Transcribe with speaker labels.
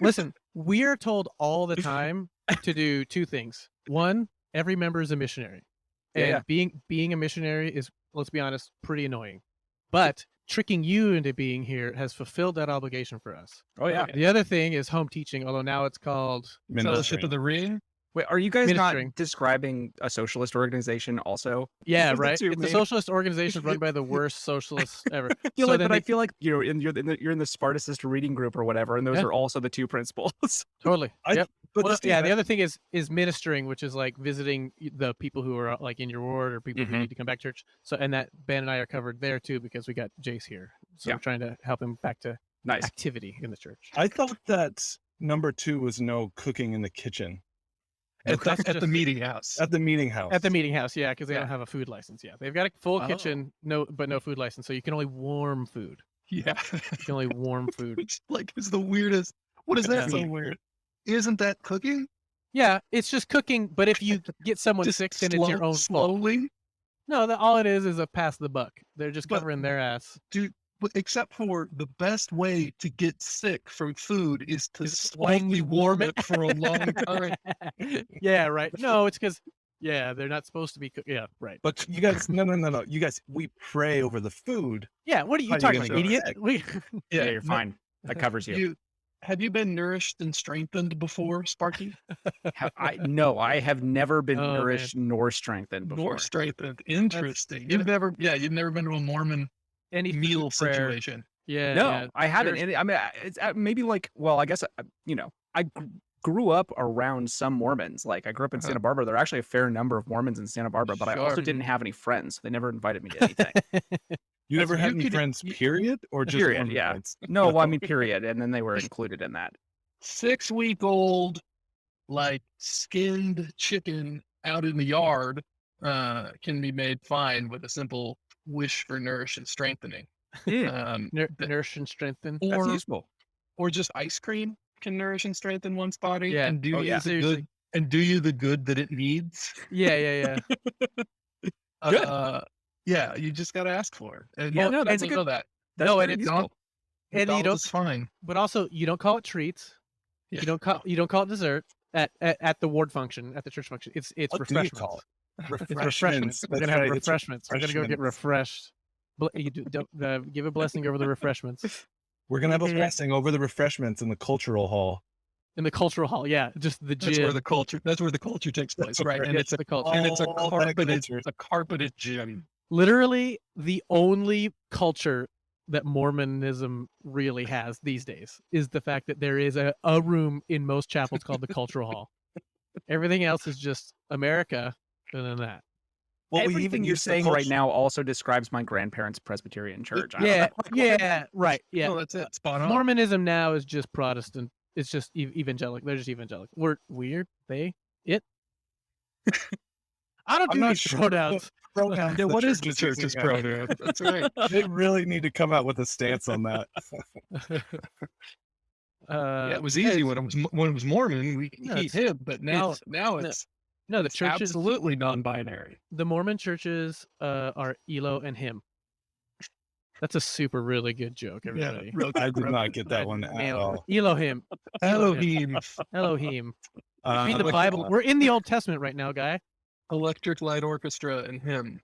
Speaker 1: Listen, we are told all the time to do two things. One, every member is a missionary.
Speaker 2: Yeah.
Speaker 1: And being a missionary is, let's be honest, pretty annoying. But tricking you into being here has fulfilled that obligation for us.
Speaker 2: Oh yeah.
Speaker 1: The other thing is home teaching, although now it's called
Speaker 3: Fellowship of the Ring.
Speaker 2: Wait, are you guys
Speaker 1: Ministering.
Speaker 2: not describing a socialist organization also?
Speaker 1: Yeah,
Speaker 2: Those are the
Speaker 1: right.
Speaker 2: two
Speaker 1: It's a
Speaker 2: main-
Speaker 1: socialist organization run by the worst socialists ever.
Speaker 2: I feel
Speaker 1: So
Speaker 2: like,
Speaker 1: then
Speaker 2: but I
Speaker 1: they-
Speaker 2: feel like you're in the Spartacist reading group or whatever, and those
Speaker 1: Yeah.
Speaker 2: are also the two principles.
Speaker 1: Totally. Yep.
Speaker 3: But
Speaker 1: Well,
Speaker 3: this
Speaker 1: yeah, the other thing is ministering, which is like visiting the people who are like in your ward or people who
Speaker 2: Mhm.
Speaker 1: need to come back to church. So, and that Ben and I are covered there too because we got Jace here. So
Speaker 2: Yeah.
Speaker 1: we're trying to help him back to
Speaker 2: Nice.
Speaker 1: activity in the church.
Speaker 4: I thought that number 2 was no cooking in the kitchen
Speaker 3: At
Speaker 1: that's
Speaker 3: the
Speaker 1: just-
Speaker 3: meeting house.
Speaker 4: at the meeting house.
Speaker 1: At the meeting house, yeah, because they
Speaker 2: Yeah.
Speaker 1: don't have a food license. Yeah, they've got a full
Speaker 3: Oh.
Speaker 1: kitchen, but no food license. So you can only warm food.
Speaker 3: Yeah.
Speaker 1: You can only warm food.
Speaker 3: Which like is the weirdest. What is that
Speaker 1: Yeah.
Speaker 3: so weird? Isn't that cooking?
Speaker 1: Yeah, it's just cooking. But if you get someone
Speaker 3: Just
Speaker 1: sick, then it's your own fault.
Speaker 3: slowly.
Speaker 1: No, all it is a pass the buck. They're just
Speaker 3: But-
Speaker 1: covering their ass.
Speaker 3: Dude, except for the best way to get sick from food is to
Speaker 1: Is
Speaker 3: slowly warm it for a long time.
Speaker 1: Yeah, right. No, it's because they're not supposed to be. Yeah, right.
Speaker 4: But you guys, no. You guys, we pray over the food.
Speaker 1: Yeah, what are you
Speaker 4: How you
Speaker 1: talking
Speaker 4: gonna
Speaker 1: about,
Speaker 4: get
Speaker 1: idiot?
Speaker 4: sick?
Speaker 1: We,
Speaker 2: Yeah, you're
Speaker 3: no,
Speaker 2: fine. That covers you.
Speaker 3: Have you been nourished and strengthened before, Sparky?
Speaker 2: No, I have never been
Speaker 1: Oh, man.
Speaker 2: nourished nor strengthened before.
Speaker 3: Nor strengthened. Interesting. You've never been to a Mormon
Speaker 1: any
Speaker 3: meal
Speaker 1: food prayer.
Speaker 3: situation.
Speaker 1: Yeah,
Speaker 2: No,
Speaker 1: yeah.
Speaker 2: I haven't.
Speaker 1: There's-
Speaker 2: And I mean, it's maybe like, well, I guess, I grew up around some Mormons. Like I grew up in
Speaker 3: Uh-huh.
Speaker 2: Santa Barbara. There are actually a fair number of Mormons in Santa Barbara, but I also
Speaker 3: Sure.
Speaker 2: didn't have any friends. They never invited me to anything.
Speaker 4: You never
Speaker 3: So
Speaker 4: had
Speaker 3: you
Speaker 4: any
Speaker 3: could-
Speaker 4: friends, period, or just
Speaker 2: Period,
Speaker 4: Mormon
Speaker 2: yeah.
Speaker 4: friends?
Speaker 2: No, well, I mean, period. And then they were included in that.
Speaker 3: 6-week-old, like skinned chicken out in the yard can be made fine with a simple wish for nourish and strengthening.
Speaker 2: Yeah,
Speaker 1: nourish and strengthen.
Speaker 2: that's
Speaker 3: Or
Speaker 2: useful.
Speaker 3: or just ice cream can nourish and strengthen one's body.
Speaker 1: Yeah.
Speaker 3: And do
Speaker 2: Oh,
Speaker 3: you
Speaker 2: yeah.
Speaker 3: the
Speaker 1: Seriously.
Speaker 3: good and do you the good that it needs.
Speaker 1: Yeah.
Speaker 2: Good.
Speaker 3: Yeah, you just gotta ask for it. And
Speaker 2: Yeah,
Speaker 3: most
Speaker 2: no, that's
Speaker 3: people
Speaker 2: a good-
Speaker 3: know that.
Speaker 2: That's
Speaker 1: No,
Speaker 2: very
Speaker 1: and it's
Speaker 2: useful.
Speaker 1: And you don't,
Speaker 3: McDonald's is fine.
Speaker 1: but also you don't call it treats.
Speaker 3: Yeah.
Speaker 1: You don't call it dessert at the ward function, at the church function. It's
Speaker 4: What do you
Speaker 1: refreshments.
Speaker 4: call it?
Speaker 1: It's refreshments. We're
Speaker 4: That's
Speaker 1: gonna have
Speaker 4: right, it's
Speaker 1: refreshments. We're gonna go get
Speaker 4: refreshments.
Speaker 1: refreshed. Don't give a blessing over the refreshments
Speaker 4: We're gonna have a blessing over the refreshments in the cultural hall.
Speaker 1: in the cultural hall. Yeah, just the
Speaker 3: That's
Speaker 1: gym.
Speaker 3: where the culture takes place, right? And
Speaker 1: Yeah,
Speaker 3: it's a
Speaker 1: the culture.
Speaker 3: and it's a
Speaker 4: All that
Speaker 3: carpeted
Speaker 4: culture.
Speaker 3: gym.
Speaker 1: Literally the only culture that Mormonism really has these days is the fact that there is a room in most chapels called the cultural hall. Everything else is just America and then that.
Speaker 4: Well, we
Speaker 2: Everything
Speaker 4: even
Speaker 2: you're
Speaker 4: use the
Speaker 2: saying right
Speaker 4: culture-
Speaker 2: now also describes my grandparents' Presbyterian church. I don't
Speaker 1: Yeah,
Speaker 2: know.
Speaker 1: yeah, right. Yeah.
Speaker 3: No, that's it. Spot on.
Speaker 1: Mormonism now is just Protestant. It's just evangelical. They're just evangelical. We're weird. It. I don't
Speaker 4: I'm
Speaker 1: do
Speaker 4: not
Speaker 1: these
Speaker 4: sure
Speaker 1: pronouns.
Speaker 4: pronouns
Speaker 3: Yeah,
Speaker 4: the
Speaker 3: what is
Speaker 4: church
Speaker 3: the
Speaker 4: using
Speaker 3: church's
Speaker 4: now.
Speaker 3: pronoun? That's right.
Speaker 4: They really need to come out with a stance on that.
Speaker 3: Yeah, it was easy when it was Mormon. We
Speaker 1: No,
Speaker 3: he
Speaker 1: it's-
Speaker 3: hid, but now
Speaker 1: it's-
Speaker 3: now
Speaker 1: no,
Speaker 3: it's
Speaker 1: No, the
Speaker 3: it's
Speaker 1: churches,
Speaker 3: absolutely non-binary.
Speaker 1: the Mormon churches are Elo and him. That's a super really good joke, everybody.
Speaker 3: real
Speaker 4: I did
Speaker 3: real
Speaker 4: not
Speaker 3: good.
Speaker 4: get that one at all.
Speaker 1: Elohim.
Speaker 3: Elohim,
Speaker 1: Elohim. Read the
Speaker 4: Uh,
Speaker 1: Bible. We're in the Old Testament right now, guy.
Speaker 3: Electric Light Orchestra, and him.